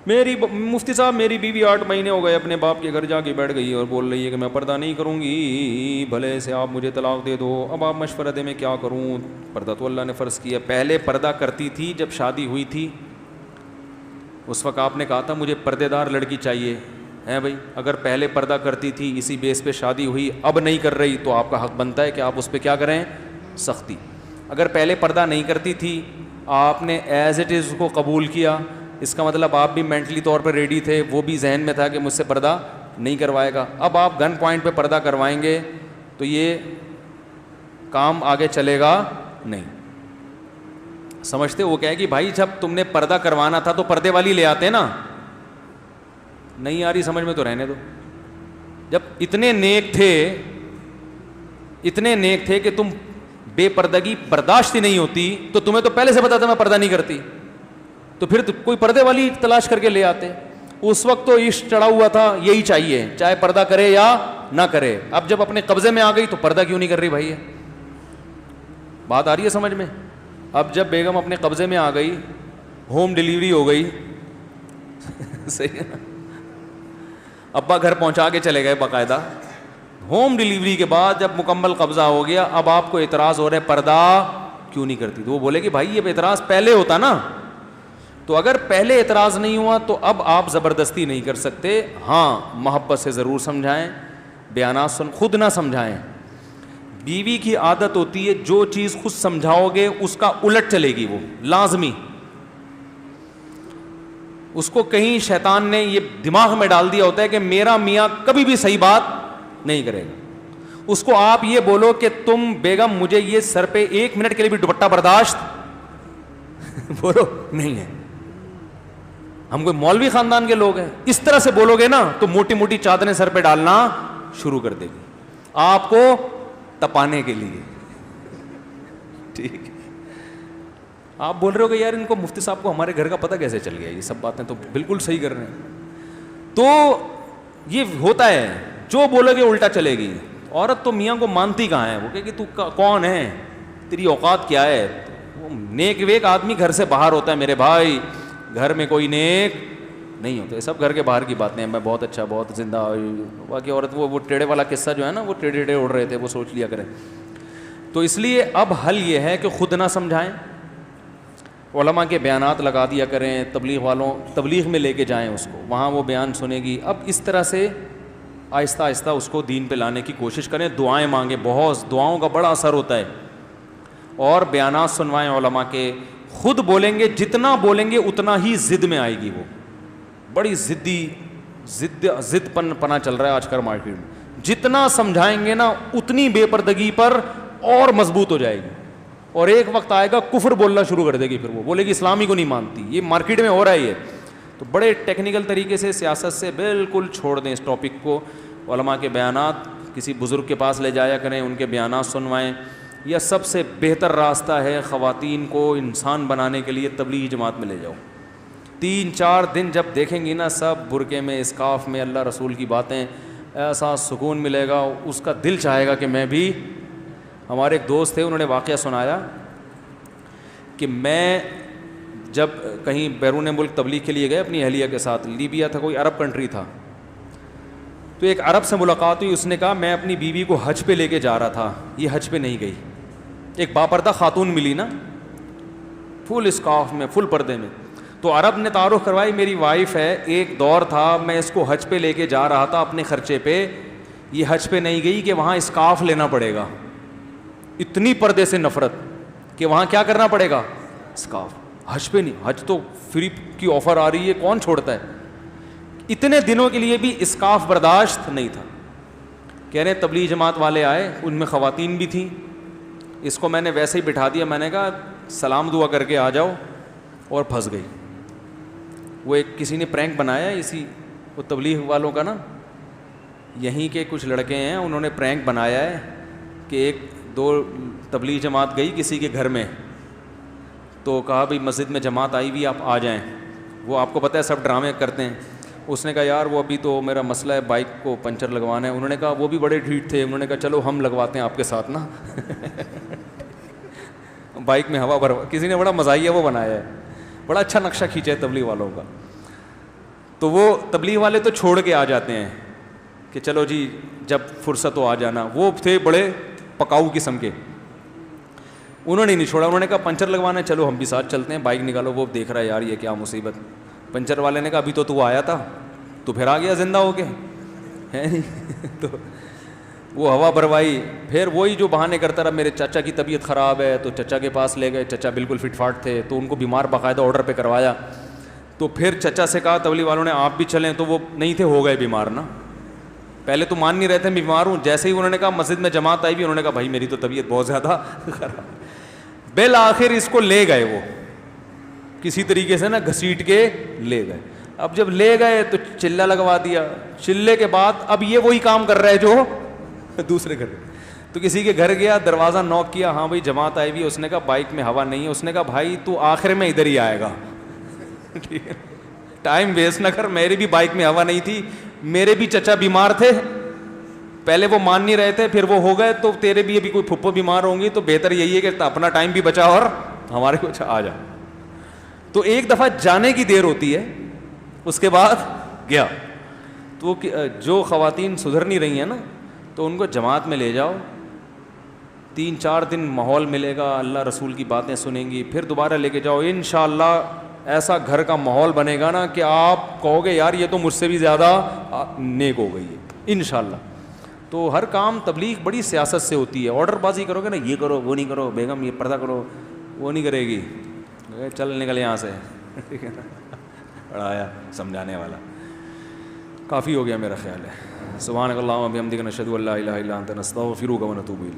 مفتی صاحب میری بیوی 8 مہینے ہو گئے اپنے باپ کے گھر جا کے بیٹھ گئی اور بول رہی ہے کہ میں پردہ نہیں کروں گی، بھلے سے آپ مجھے طلاق دے دو، اب آپ مشورہ دیں میں کیا کروں؟ پردہ تو اللہ نے فرض کیا. پہلے پردہ کرتی تھی جب شادی ہوئی تھی، اس وقت آپ نے کہا تھا مجھے پردے دار لڑکی چاہیے ہے بھائی. اگر پہلے پردہ کرتی تھی اسی بیس پہ شادی ہوئی اب نہیں کر رہی تو آپ کا حق بنتا ہے کہ آپ اس پہ کیا کریں؟ سختی. اگر پہلے پردہ نہیں کرتی تھی آپ نے ایز اٹ از کو قبول کیا، اس کا مطلب آپ بھی مینٹلی طور پر ریڈی تھے، وہ بھی ذہن میں تھا کہ مجھ سے پردہ نہیں کروائے گا. اب آپ گن پوائنٹ پہ پردہ کروائیں گے تو یہ کام آگے چلے گا نہیں. سمجھتے وہ کہے کہ بھائی جب تم نے پردہ کروانا تھا تو پردے والی لے آتے نا. نہیں آ رہی سمجھ میں تو رہنے دو. جب اتنے نیک تھے کہ تم بے پردگی برداشت ہی نہیں ہوتی تو تمہیں تو پہلے سے پتا تھا میں پردہ نہیں کرتی، تو پھر کوئی پردے والی تلاش کر کے لے آتے. اس وقت تو عشق چڑھا ہوا تھا یہی چاہیے چاہے پردہ کرے یا نہ کرے. اب جب اپنے قبضے میں آ گئی تو پردہ کیوں نہیں کر رہی بھائی؟ بات آ رہی ہے سمجھ میں؟ اب جب بیگم اپنے قبضے میں آ گئی، ہوم ڈیلیوری ہو گئی صحیح ہے نا، ابا گھر پہنچا کے چلے گئے باقاعدہ. ہوم ڈیلیوری کے بعد جب مکمل قبضہ ہو گیا اب آپ کو اعتراض ہو رہا ہے پردہ کیوں نہیں کرتی؟ تو وہ بولے کہ بھائی یہ اعتراض پہلے ہوتا نا. تو اگر پہلے اعتراض نہیں ہوا تو اب آپ زبردستی نہیں کر سکتے. ہاں محبت سے ضرور سمجھائیں، بیانات خود نہ سمجھائیں. بیوی کی عادت ہوتی ہے جو چیز خود سمجھاؤ گے اس کا الٹ چلے گی، وہ لازمی. اس کو کہیں شیطان نے یہ دماغ میں ڈال دیا ہوتا ہے کہ میرا میاں کبھی بھی صحیح بات نہیں کرے گا. اس کو آپ یہ بولو کہ تم بیگم مجھے یہ سر پہ 1 منٹ کے لیے بھی دوپٹہ برداشت بولو نہیں ہے. ہم کوئی مولوی خاندان کے لوگ ہیں، اس طرح سے بولو گے نا تو موٹی موٹی چادریں سر پہ ڈالنا شروع کر دے گی آپ کو تپانے کے لیے. ٹھیک آپ بول رہے ہو کہ یار ان کو مفتی صاحب کو ہمارے گھر کا پتہ کیسے چل گیا؟ یہ سب باتیں تو بالکل صحیح کر رہے ہیں. تو یہ ہوتا ہے جو بولو گے الٹا چلے گی. عورت تو میاں کو مانتی کہاں ہے، وہ کہ تو کون ہے، تیری اوقات کیا ہے. وہ نیک ویک آدمی گھر سے باہر ہوتا ہے میرے بھائی، گھر میں کوئی نیک نہیں ہوتا. سب گھر کے باہر کی باتیں ہیں. میں بہت اچھا بہت زندہ. باقی عورت وہ ٹیڑے والا قصہ جو ہے نا، وہ ٹیڑے ٹیڑے اڑ رہے تھے، وہ سوچ لیا کریں. تو اس لیے اب حل یہ ہے کہ خود نہ سمجھائیں، علماء کے بیانات لگا دیا کریں. تبلیغ والوں تبلیغ میں لے کے جائیں اس کو، وہاں وہ بیان سنے گی. اب اس طرح سے آہستہ آہستہ اس کو دین پہ لانے کی کوشش کریں. دعائیں مانگیں، بہت دعاؤں کا بڑا اثر ہوتا ہے. اور بیانات سنوائیں علماء کے. خود بولیں گے، جتنا بولیں گے اتنا ہی ضد میں آئے گی. وہ بڑی ضد پنا چل رہا ہے آج کل مارکیٹ میں. جتنا سمجھائیں گے نا اتنی بے پردگی پر اور مضبوط ہو جائے گی. اور ایک وقت آئے گا کفر بولنا شروع کر دے گی، پھر وہ بولے گی اسلامی کو نہیں مانتی. یہ مارکیٹ میں ہو رہا ہے یہ. تو بڑے ٹیکنیکل طریقے سے سیاست سے بالکل چھوڑ دیں اس ٹاپک کو. علماء کے بیانات کسی بزرگ کے پاس لے جایا کریں، ان کے بیانات سنوائیں. یہ سب سے بہتر راستہ ہے خواتین کو انسان بنانے کے لیے. تبلیغی جماعت میں لے جاؤ. 3-4 دن جب دیکھیں گی نا سب برقعے میں، اسکارف میں، اللہ رسول کی باتیں، ایسا سکون ملے گا، اس کا دل چاہے گا کہ میں بھی. ہمارے ایک دوست تھے، انہوں نے واقعہ سنایا کہ میں جب کہیں بیرون ملک تبلیغ کے لیے گئے اپنی اہلیہ کے ساتھ، لیبیا تھا، کوئی عرب کنٹری تھا. تو ایک عرب سے ملاقات ہوئی. اس نے کہا میں اپنی بیوی کو حج پہ لے کے جا رہا تھا، یہ حج پہ نہیں گئی. ایک باپردہ خاتون ملی نا، فل اسکارف میں، فل پردے میں. تو عرب نے تعارف کروائی میری وائف ہے، ایک دور تھا میں اس کو حج پہ لے کے جا رہا تھا اپنے خرچے پہ، یہ حج پہ نہیں گئی کہ وہاں اسکارف لینا پڑے گا. اتنی پردے سے نفرت کہ وہاں کیا کرنا پڑے گا؟ اسکارف. حج پہ نہیں، حج تو فری کی آفر آ رہی ہے، کون چھوڑتا ہے. اتنے دنوں کے لیے بھی اسکارف برداشت نہیں تھا. کہہ رہے تبلیغ جماعت والے آئے، ان میں خواتین بھی تھیں. اس کو میں نے ویسے ہی بٹھا دیا، میں نے کہا سلام دعا کر کے آ جاؤ، اور پھنس گئی. وہ ایک کسی نے پرینک بنایا اسی وہ تبلیغ والوں کا نا، یہیں کے کچھ لڑکے ہیں، انہوں نے پرینک بنایا ہے کہ 1-2 تبلیغ جماعت گئی کسی کے گھر میں، تو کہا بھائی مسجد میں جماعت آئی ہوئی آپ آ جائیں. وہ آپ کو پتہ ہے سب ڈرامے کرتے ہیں. اس نے کہا یار وہ ابھی تو میرا مسئلہ ہے، بائک کو پنچر لگوانا ہے. انہوں نے کہا وہ بھی بڑے ڈھیٹ تھے، انہوں نے کہا چلو ہم لگواتے ہیں آپ کے ساتھ نا بائک میں ہوا بھر. کسی نے بڑا مزاحیہ وہ بنایا ہے، بڑا اچھا نقشہ کھینچا ہے تبلیغ والوں کا. تو وہ تبلیغ والے تو چھوڑ کے آ جاتے ہیں کہ چلو جی جب فرصت ہو آ جانا. وہ تھے بڑے پکاؤ قسم کے, انہوں نے نہیں چھوڑا. انہوں نے کہا پنچر لگوانا ہے, چلو ہم بھی ساتھ چلتے ہیں, بائک نکالو. وہ دیکھ رہا ہے یار یہ کیا مصیبت. پنچر والے نے کہا ابھی تو آیا تھا, تو پھر آ گیا زندہ ہو کے, ہے نہیں. تو وہ ہوا بھروائی. پھر وہی جو بہانے کرتا رہا, میرے چچا کی طبیعت خراب ہے, تو چچا کے پاس لے گئے. چچا بالکل فٹ فاٹ تھے, تو ان کو بیمار باقاعدہ آرڈر پہ کروایا. تو پھر چچا سے کہا تبلیغ والوں نے آپ بھی چلیں, تو وہ نہیں تھے, ہو گئے بیمار نا. پہلے تو مان نہیں رہے تھے بیمار ہوں. جیسے ہی انہوں نے کہا مسجد میں جماعت آئی بھی, انہوں نے کہا بھائی میری تو طبیعت بہت زیادہ خراب. بالآخر اس کو لے گئے, وہ کسی طریقے سے نا گھسیٹ کے لے گئے. اب جب لے گئے تو چلہ لگوا دیا. چلے کے بعد اب یہ وہی کام کر رہا ہے جو دوسرے گھر. تو کسی کے گھر گیا, دروازہ نوک کیا, ہاں بھائی جماعت آئی بھی. اس نے کہا بائک میں ہوا نہیں ہے. اس نے کہا بھائی تو آخر میں ادھر ہی آئے گا, ٹائم ویسٹ نہ کر. میری بھی بائک میں ہوا نہیں تھی, میرے بھی چچا بیمار تھے, پہلے وہ مان نہیں رہے تھے, پھر وہ ہو گئے. تو تیرے بھی ابھی کوئی پھپھو بیمار ہوں گی, تو بہتر یہی ہے کہ اپنا ٹائم بھی بچا اور ہمارے کچھ آ جا. تو ایک دفعہ جانے کی دیر ہوتی ہے, اس کے بعد گیا. تو جو خواتین سدھر نہیں رہی ہیں نا, تو ان کو جماعت میں لے جاؤ, 3-4 دن ماحول ملے گا, اللہ رسول کی باتیں سنیں گی, پھر دوبارہ لے کے جاؤ. انشاءاللہ ایسا گھر کا ماحول بنے گا نا کہ آپ کہو گے یار یہ تو مجھ سے بھی زیادہ نیک ہو گئی ہے انشاءاللہ. تو ہر کام تبلیغ بڑی سیاست سے ہوتی ہے. آرڈر بازی کرو گے نا, یہ کرو وہ نہیں کرو, بیگم یہ پردہ کرو, وہ نہیں کرے گی, چل نکل یہاں سے. ٹھیک ہے نا, پڑھایا سمجھانے والا. کافی ہو گیا میرا خیال ہے. سبحانک اللہم و بحمدک نشہد ان لا الہ الا انت نستغفرک و نتوب الیک.